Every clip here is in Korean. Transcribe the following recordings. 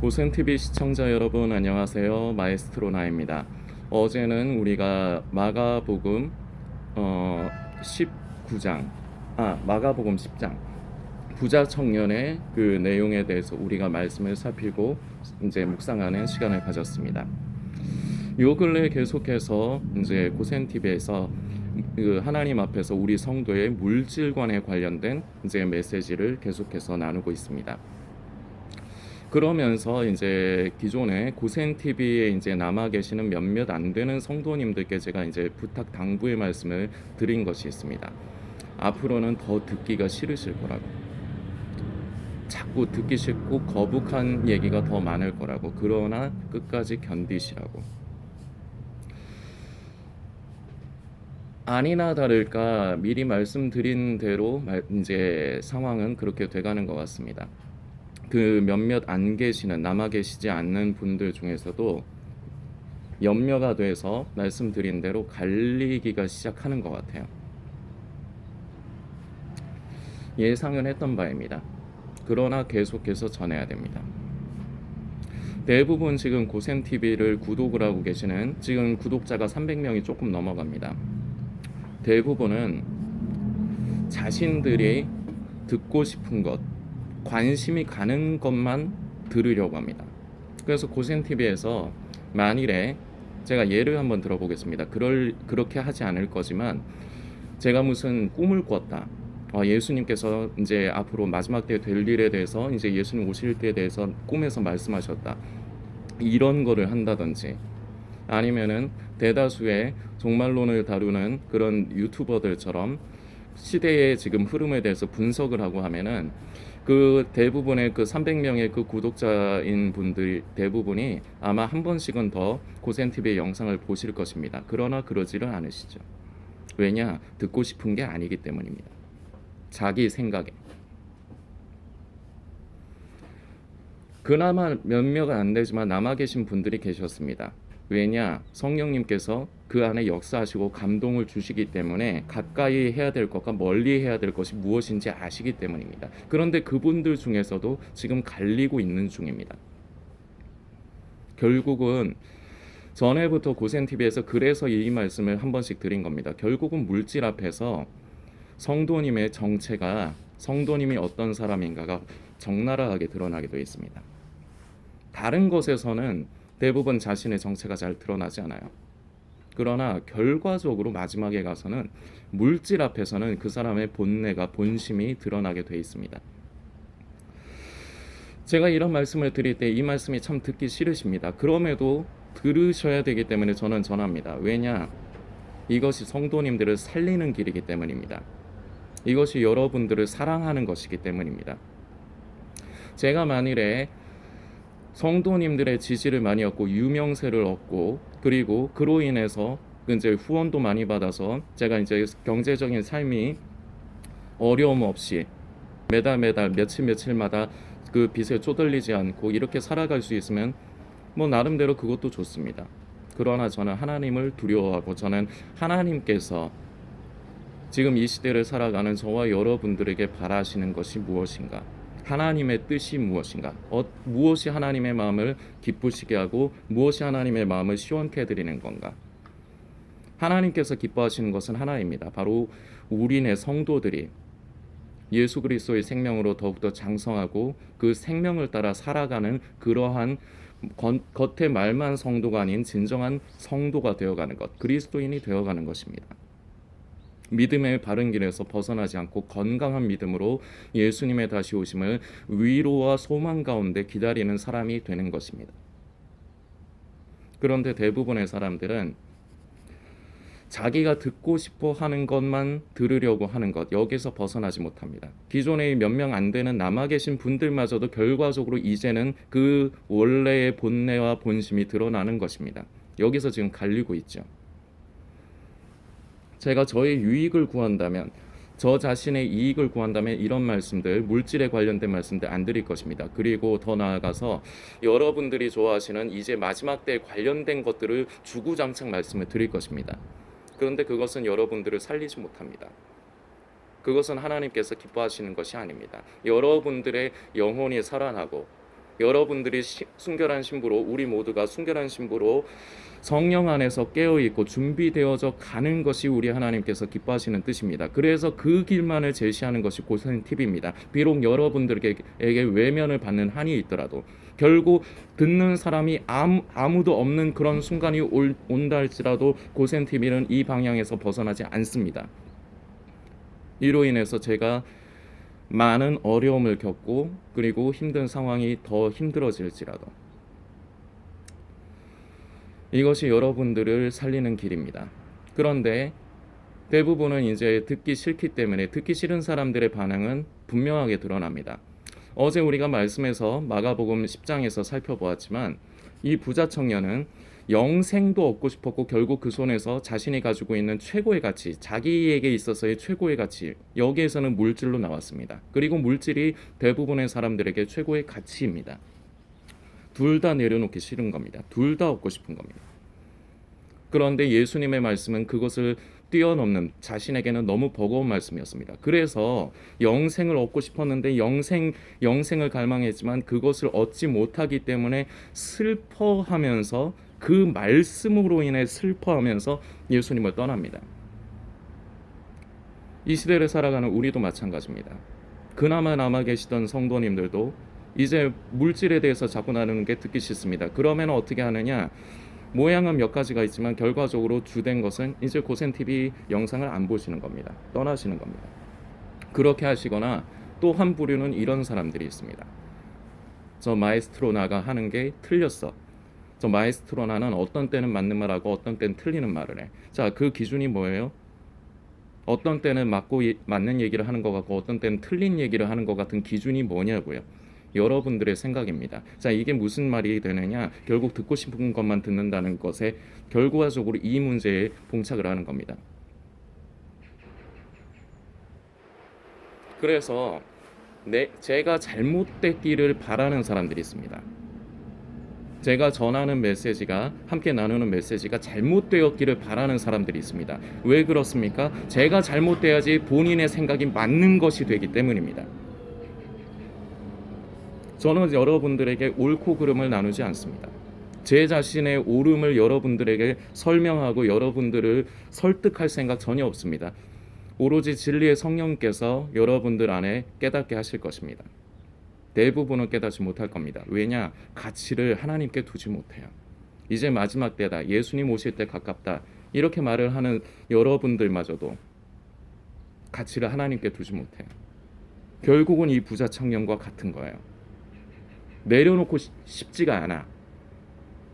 고센TV 시청자 여러분 안녕하세요. 마에스트로 나입니다. 어제는 우리가 마가복음 19장 마가복음 10장 부자 청년의 그 내용에 대해서 우리가 말씀을 살피고 이제 묵상하는 시간을 가졌습니다. 요 근래 계속해서 이제 고센TV에서 그 하나님 앞에서 우리 성도의 물질관에 관련된 이제 메시지를 계속해서 나누고 있습니다. 그러면서 이제 기존에 고센 TV에 이제 남아 계시는 몇몇 안 되는 성도님들께 제가 이제 부탁 당부의 말씀을 드린 것이 있습니다. 앞으로는 더 듣기가 싫으실 거라고. 자꾸 듣기 싫고 거북한 얘기가 더 많을 거라고. 그러나 끝까지 견디시라고. 아니나 다를까 미리 말씀드린 대로 이제 상황은 그렇게 돼가는 것 같습니다. 그 몇몇 안 계시는 남아 계시지 않는 분들 중에서도 염려가 돼서 말씀드린 대로 갈리기가 시작하는 것 같아요. 예상은 했던 바입니다. 그러나 계속해서 전해야 됩니다. 대부분 지금 고센TV를 구독을 하고 계시는 지금 구독자가 300명이 조금 넘어갑니다. 대부분은 자신들이 듣고 싶은 것, 관심이 가는 것만 들으려고 합니다. 그래서 고센TV에서 만일에 제가 예를 한번 들어보겠습니다. 그렇게 하지 않을 거지만 제가 무슨 꿈을 꿨다. 예수님께서 이제 앞으로 마지막 때 될 일에 대해서 이제 예수님 오실 때에 대해서 꿈에서 말씀하셨다. 이런 거를 한다든지 아니면은 대다수의 종말론을 다루는 그런 유튜버들처럼 시대의 지금 흐름에 대해서 분석을 하고 하면은 그 대부분의 그 300명의 그 구독자인 분들 대부분이 아마 한 번씩은 더 고센TV의 영상을 보실 것입니다. 그러나 그러지를 않으시죠. 왜냐? 듣고 싶은 게 아니기 때문입니다. 자기 생각에. 그나마 몇몇 안 되지만 남아 계신 분들이 계셨습니다. 왜냐? 성령님께서 그 안에 역사하시고 감동을 주시기 때문에 가까이 해야 될 것과 멀리 해야 될 것이 무엇인지 아시기 때문입니다. 그런데 그분들 중에서도 지금 갈리고 있는 중입니다. 결국은 전에부터 고센TV에서 그래서 이 말씀을 한 번씩 드린 겁니다. 결국은 물질 앞에서 성도님의 정체가 성도님이 어떤 사람인가가 적나라하게 드러나게 되어 있습니다. 다른 것에서는 대부분 자신의 정체가 잘 드러나지 않아요. 그러나 결과적으로 마지막에 가서는 물질 앞에서는 그 사람의 본내가 본심이 드러나게 되어 있습니다. 제가 이런 말씀을 드릴 때 이 말씀이 참 듣기 싫으십니다. 그럼에도 들으셔야 되기 때문에 저는 전합니다. 왜냐? 이것이 성도님들을 살리는 길이기 때문입니다. 이것이 여러분들을 사랑하는 것이기 때문입니다. 제가 만일에 성도님들의 지지를 많이 얻고 유명세를 얻고 그리고 그로 인해서 이제 후원도 많이 받아서 제가 이제 경제적인 삶이 어려움 없이 매달 며칠마다 그 빚에 쪼들리지 않고 이렇게 살아갈 수 있으면 뭐 나름대로 그것도 좋습니다. 그러나 저는 하나님을 두려워하고 저는 하나님께서 지금 이 시대를 살아가는 저와 여러분들에게 바라시는 것이 무엇인가? 하나님의 뜻이 무엇인가? 무엇이 하나님의 마음을 기쁘시게 하고 무엇이 하나님의 마음을 시원케 해드리는 건가? 하나님께서 기뻐하시는 것은 하나입니다. 바로 우리네 성도들이 예수 그리스도의 생명으로 더욱더 장성하고 그 생명을 따라 살아가는 그러한 겉의 말만 성도가 아닌 진정한 성도가 되어가는 것, 그리스도인이 되어가는 것입니다. 믿음의 바른 길에서 벗어나지 않고 건강한 믿음으로 예수님의 다시 오심을 위로와 소망 가운데 기다리는 사람이 되는 것입니다. 그런데 대부분의 사람들은 자기가 듣고 싶어 하는 것만 들으려고 하는 것, 여기서 벗어나지 못합니다. 기존에 몇 명 안 되는 남아 계신 분들마저도 결과적으로 이제는 그 원래의 본내와 본심이 드러나는 것입니다. 여기서 지금 갈리고 있죠. 제가 저의 유익을 구한다면, 저 자신의 이익을 구한다면 이런 말씀들, 물질에 관련된 말씀들 안 드릴 것입니다. 그리고 더 나아가서 여러분들이 좋아하시는 이제 마지막 때에 관련된 것들을 주구장창 말씀을 드릴 것입니다. 그런데 그것은 여러분들을 살리지 못합니다. 그것은 하나님께서 기뻐하시는 것이 아닙니다. 여러분들의 영혼이 살아나고 여러분들이 순결한 신부로, 우리 모두가 순결한 신부로 성령 안에서 깨어있고 준비되어져 가는 것이 우리 하나님께서 기뻐하시는 뜻입니다. 그래서 그 길만을 제시하는 것이 고센 팁입니다. 비록 여러분들에게 외면을 받는 한이 있더라도 결국 듣는 사람이 아무도 없는 그런 순간이 온다 할지라도 고센 TV는 이 방향에서 벗어나지 않습니다. 이로 인해서 제가 많은 어려움을 겪고 그리고 힘든 상황이 더 힘들어질지라도 이것이 여러분들을 살리는 길입니다. 그런데 대부분은 이제 듣기 싫기 때문에 듣기 싫은 사람들의 반응은 분명하게 드러납니다. 어제 우리가 말씀에서 마가복음 10장에서 살펴보았지만 이 부자 청년은 영생도 얻고 싶었고 결국 그 손에서 자신이 가지고 있는 최고의 가치, 자기에게 있어서의 최고의 가치, 여기에서는 물질로 나왔습니다. 그리고 물질이 대부분의 사람들에게 최고의 가치입니다. 둘 다 내려놓기 싫은 겁니다. 둘 다 얻고 싶은 겁니다. 그런데 예수님의 말씀은 그것을 뛰어넘는, 자신에게는 너무 버거운 말씀이었습니다. 그래서 영생을 얻고 싶었는데 영생을 갈망했지만 그것을 얻지 못하기 때문에 슬퍼하면서, 그 말씀으로 인해 슬퍼하면서 예수님을 떠납니다. 이 시대를 살아가는 우리도 마찬가지입니다. 그나마 남아 계시던 성도님들도 이제 물질에 대해서 자꾸 나누는 게 듣기 싫습니다. 그러면 어떻게 하느냐? 모양은 몇 가지가 있지만 결과적으로 주된 것은 이제 고센TV 영상을 안 보시는 겁니다. 떠나시는 겁니다. 그렇게 하시거나 또 한 부류는 이런 사람들이 있습니다. 저 마에스트로나가 하는 게 틀렸어. 저 마에스트로나는 어떤 때는 맞는 말하고 어떤 때는 틀리는 말을 해. 자, 그 기준이 뭐예요? 어떤 때는 맞는 얘기를 하는 것 같고 어떤 때는 틀린 얘기를 하는 것 같은 기준이 뭐냐고요. 여러분들의 생각입니다. 자, 이게 무슨 말이 되느냐? 결국 듣고 싶은 것만 듣는다는 것에 결과적으로 이 문제에 봉착을 하는 겁니다. 그래서 제가 잘못됐기를 바라는 사람들이 있습니다. 제가 전하는 메시지가, 함께 나누는 메시지가 잘못되었기를 바라는 사람들이 있습니다. 왜 그렇습니까? 제가 잘못돼야지 본인의 생각이 맞는 것이 되기 때문입니다. 저는 여러분들에게 옳고 그름을 나누지 않습니다. 제 자신의 옳음을 여러분들에게 설명하고 여러분들을 설득할 생각 전혀 없습니다. 오로지 진리의 성령께서 여러분들 안에 깨닫게 하실 것입니다. 대부분은 깨닫지 못할 겁니다. 왜냐? 가치를 하나님께 두지 못해요. 이제 마지막 때다. 예수님 오실 때 가깝다. 이렇게 말을 하는 여러분들마저도 가치를 하나님께 두지 못해요. 결국은 이 부자 청년과 같은 거예요. 내려놓고 싶지가 않아.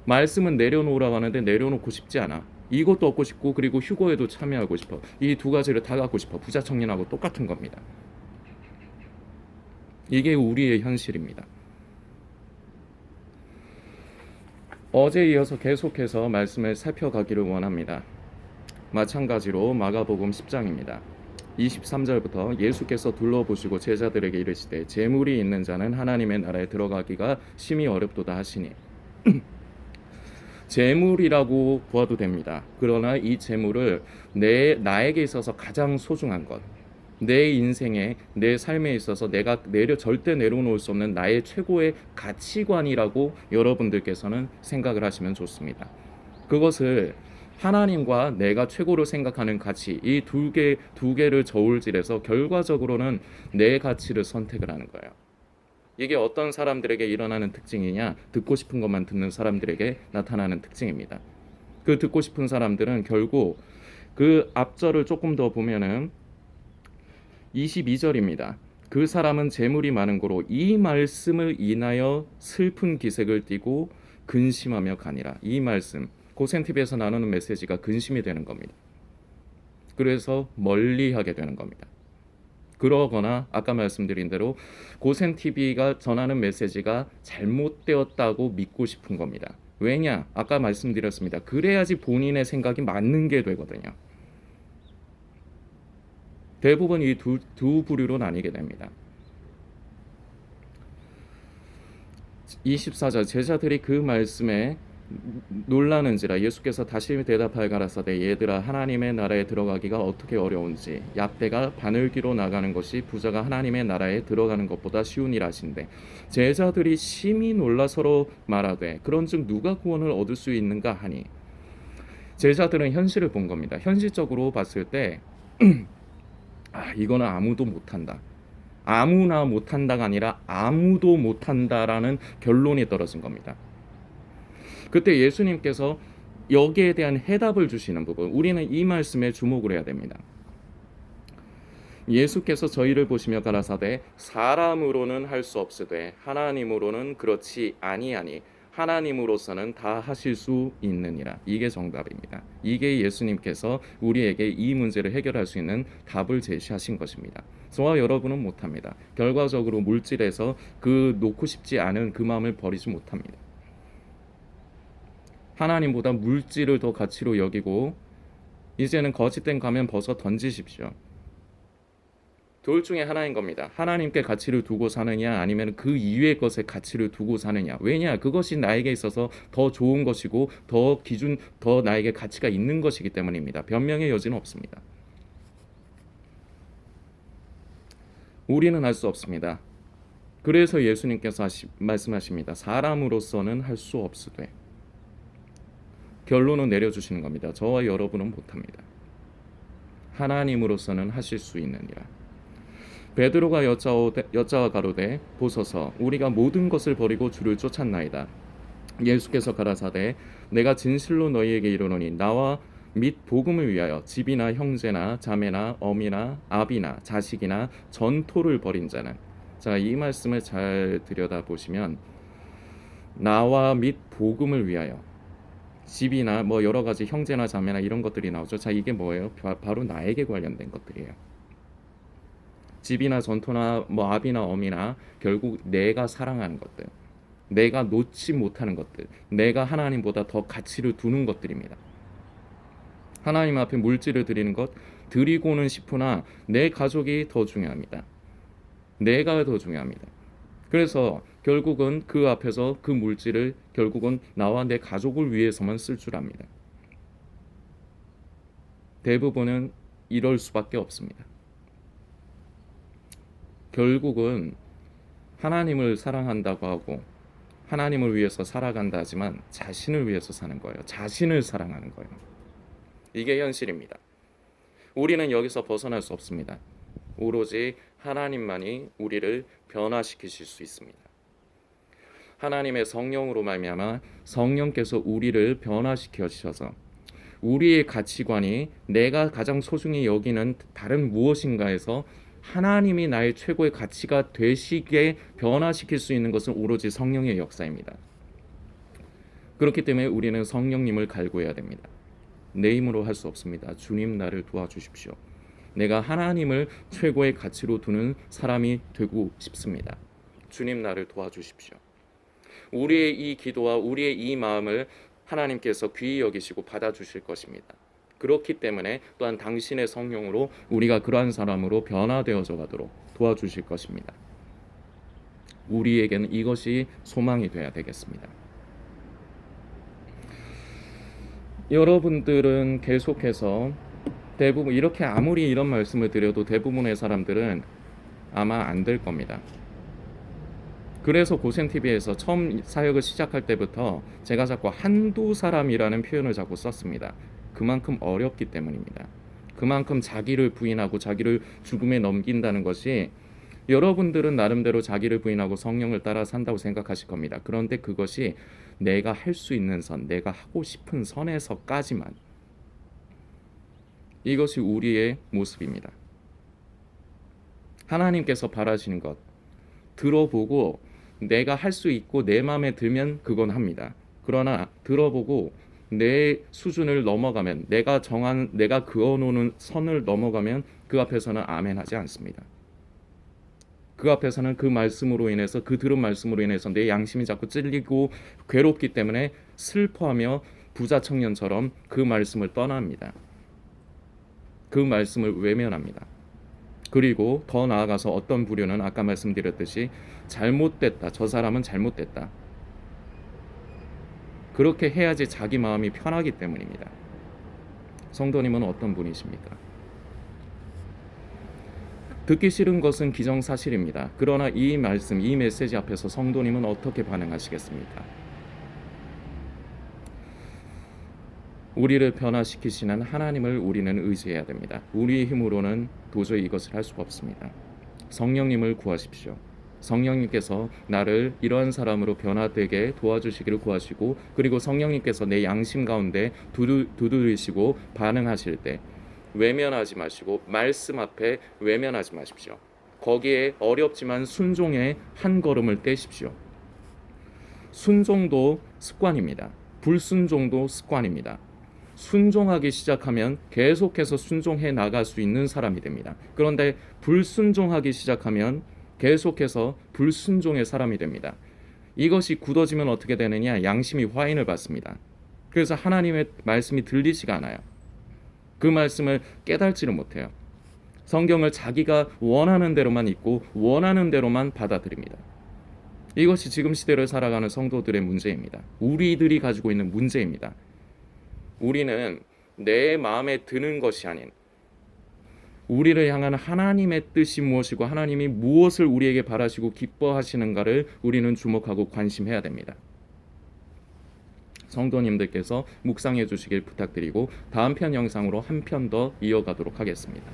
말씀은 내려놓으라고 하는데 내려놓고 싶지 않아. 이것도 얻고 싶고 그리고 휴거에도 참여하고 싶어. 이 두 가지를 다 갖고 싶어. 부자 청년하고 똑같은 겁니다. 이게 우리의 현실입니다. 어제 이어서 계속해서 말씀을 살펴가기를 원합니다. 마찬가지로 마가복음 10장입니다. 23절부터 예수께서 둘러보시고 제자들에게 이르시되 재물이 있는 자는 하나님의 나라에 들어가기가 심히 어렵도다 하시니 재물이라고 보아도 됩니다. 그러나 이 재물을 나에게 있어서 가장 소중한 것, 내 인생에, 내 삶에 있어서 내가 절대 내려놓을 수 없는 나의 최고의 가치관이라고 여러분들께서는 생각을 하시면 좋습니다. 그것을 하나님과 내가 최고로 생각하는 가치, 이 두 개를 저울질해서 결과적으로는 내 가치를 선택을 하는 거예요. 이게 어떤 사람들에게 일어나는 특징이냐? 듣고 싶은 것만 듣는 사람들에게 나타나는 특징입니다. 그 듣고 싶은 사람들은 결국 그 앞절을 조금 더 보면은 22절입니다. 그 사람은 재물이 많은 고로 이 말씀을 인하여 슬픈 기색을 띠고 근심하며 가니라. 이 말씀, 고센TV에서 나누는 메시지가 근심이 되는 겁니다. 그래서 멀리하게 되는 겁니다. 그러거나 아까 말씀드린 대로 고센TV가 전하는 메시지가 잘못되었다고 믿고 싶은 겁니다. 왜냐? 아까 말씀드렸습니다. 그래야지 본인의 생각이 맞는 게 되거든요. 대부분 이 두 부류로 나뉘게 됩니다. 24절 제자들이 그 말씀에 놀라는지라. 예수께서 다시 대답하여 가라사대 얘들아 하나님의 나라에 들어가기가 어떻게 어려운지 약대가 바늘기로 나가는 것이 부자가 하나님의 나라에 들어가는 것보다 쉬운 일 하신대. 제자들이 심히 놀라 서로 말하되 그런즉 누가 구원을 얻을 수 있는가 하니, 제자들은 현실을 본 겁니다. 현실적으로 봤을 때 이거는 아무도 못한다, 아무나 못한다가 아니라 아무도 못한다라는 결론이 떨어진 겁니다. 그때 예수님께서 여기에 대한 해답을 주시는 부분, 우리는 이 말씀에 주목을 해야 됩니다. 예수께서 저희를 보시며 가라사대 사람으로는 할 수 없으되 하나님으로는 그렇지 아니하니 하나님으로서는 다 하실 수 있느니라. 이게 정답입니다. 이게 예수님께서 우리에게 이 문제를 해결할 수 있는 답을 제시하신 것입니다. 저와 여러분은 못합니다. 결과적으로 물질에서 그 놓고 싶지 않은 그 마음을 버리지 못합니다. 하나님보다 물질을 더 가치로 여기고 이제는 거짓된 가면 벗어 던지십시오. 둘 중에 하나인 겁니다. 하나님께 가치를 두고 사느냐 아니면 그 이외의 것에 가치를 두고 사느냐. 왜냐? 그것이 나에게 있어서 더 좋은 것이고 더 나에게 가치가 있는 것이기 때문입니다. 변명의 여지는 없습니다. 우리는 할 수 없습니다. 그래서 예수님께서 말씀하십니다. 사람으로서는 할 수 없으되. 결론을 내려주시는 겁니다. 저와 여러분은 못합니다. 하나님으로서는 하실 수 있느니라. 베드로가 여짜와 가로되 보소서 우리가 모든 것을 버리고 주를 쫓았나이다. 예수께서 가라사대 내가 진실로 너희에게 이르노니 나와 및 복음을 위하여 집이나 형제나 자매나 어미나 아비나 자식이나 전토를 벌인 자는, 자, 이 말씀을 잘 들여다보시면 나와 및 복음을 위하여 집이나 뭐 여러 가지 형제나 자매나 이런 것들이 나오죠. 자, 이게 뭐예요? 바로 나에게 관련된 것들이에요. 집이나 전토나 뭐 아비나 어미나 결국 내가 사랑하는 것들, 내가 놓지 못하는 것들, 내가 하나님보다 더 가치를 두는 것들입니다. 하나님 앞에 물질을 드리는 것 드리고는 싶으나 내 가족이 더 중요합니다. 내가 더 중요합니다. 그래서 결국은 그 앞에서 그 물질을 결국은 나와 내 가족을 위해서만 쓸 줄 압니다. 대부분은 이럴 수밖에 없습니다. 결국은 하나님을 사랑한다고 하고 하나님을 위해서 살아간다 하지만 자신을 위해서 사는 거예요. 자신을 사랑하는 거예요. 이게 현실입니다. 우리는 여기서 벗어날 수 없습니다. 오로지 하나님만이 우리를 변화시키실 수 있습니다. 하나님의 성령으로 말미암아 성령께서 우리를 변화시켜 주셔서 우리의 가치관이 내가 가장 소중히 여기는 다른 무엇인가에서 하나님이 나의 최고의 가치가 되시게 변화시킬 수 있는 것은 오로지 성령의 역사입니다. 그렇기 때문에 우리는 성령님을 갈구해야 됩니다. 내 힘으로 할 수 없습니다. 주님 나를 도와주십시오. 내가 하나님을 최고의 가치로 두는 사람이 되고 싶습니다. 주님 나를 도와주십시오. 우리의 이 기도와 우리의 이 마음을 하나님께서 귀히 여기시고 받아주실 것입니다. 그렇기 때문에 또한 당신의 성령으로 우리가 그러한 사람으로 변화되어져 가도록 도와주실 것입니다. 우리에게는 이것이 소망이 되어야 되겠습니다. 여러분들은 계속해서 대부분 이렇게 아무리 이런 말씀을 드려도 대부분의 사람들은 아마 안 될 겁니다. 그래서 고센TV에서 처음 사역을 시작할 때부터 제가 자꾸 한두 사람이라는 표현을 자꾸 썼습니다. 그만큼 어렵기 때문입니다. 그만큼 자기를 부인하고 자기를 죽음에 넘긴다는 것이, 여러분들은 나름대로 자기를 부인하고 성령을 따라 산다고 생각하실 겁니다. 그런데 그것이 내가 할 수 있는 선, 내가 하고 싶은 선에서까지만, 이것이 우리의 모습입니다. 하나님께서 바라시는 것 들어보고 내가 할 수 있고 내 마음에 들면 그건 합니다. 그러나 들어보고 내 수준을 넘어가면, 내가 그어놓은 선을 넘어가면 그 앞에서는 아멘 하지 않습니다. 그 앞에서는 그 말씀으로 인해서, 그 들은 말씀으로 인해서 내 양심이 자꾸 찔리고 괴롭기 때문에 슬퍼하며 부자 청년처럼 그 말씀을 떠납니다. 그 말씀을 외면합니다. 그리고 더 나아가서 어떤 부류는 아까 말씀드렸듯이 잘못됐다, 저 사람은 잘못됐다, 그렇게 해야지 자기 마음이 편하기 때문입니다. 성도님은 어떤 분이십니까? 듣기 싫은 것은 기정사실입니다. 그러나 이 말씀, 이 메시지 앞에서 성도님은 어떻게 반응하시겠습니까? 우리를 변화시키시는 하나님을 우리는 의지해야 됩니다. 우리의 힘으로는 도저히 이것을 할 수가 없습니다. 성령님을 구하십시오. 성령님께서 나를 이러한 사람으로 변화되게 도와주시기를 구하시고, 그리고 성령님께서 내 양심 가운데 두드리시고 반응하실 때 외면하지 마시고 말씀 앞에 외면하지 마십시오. 거기에 어렵지만 순종의 한 걸음을 떼십시오. 순종도 습관입니다. 불순종도 습관입니다. 순종하기 시작하면 계속해서 순종해 나갈 수 있는 사람이 됩니다. 그런데 불순종하기 시작하면 계속해서 불순종의 사람이 됩니다. 이것이 굳어지면 어떻게 되느냐? 양심이 화인을 받습니다. 그래서 하나님의 말씀이 들리지가 않아요. 그 말씀을 깨달지를 못해요. 성경을 자기가 원하는 대로만 읽고 원하는 대로만 받아들입니다. 이것이 지금 시대를 살아가는 성도들의 문제입니다. 우리들이 가지고 있는 문제입니다. 우리는 내 마음에 드는 것이 아닌 우리를 향한 하나님의 뜻이 무엇이고 하나님이 무엇을 우리에게 바라시고 기뻐하시는가를 우리는 주목하고 관심해야 됩니다. 성도님들께서 묵상해 주시길 부탁드리고 다음 편 영상으로 한 편 더 이어가도록 하겠습니다.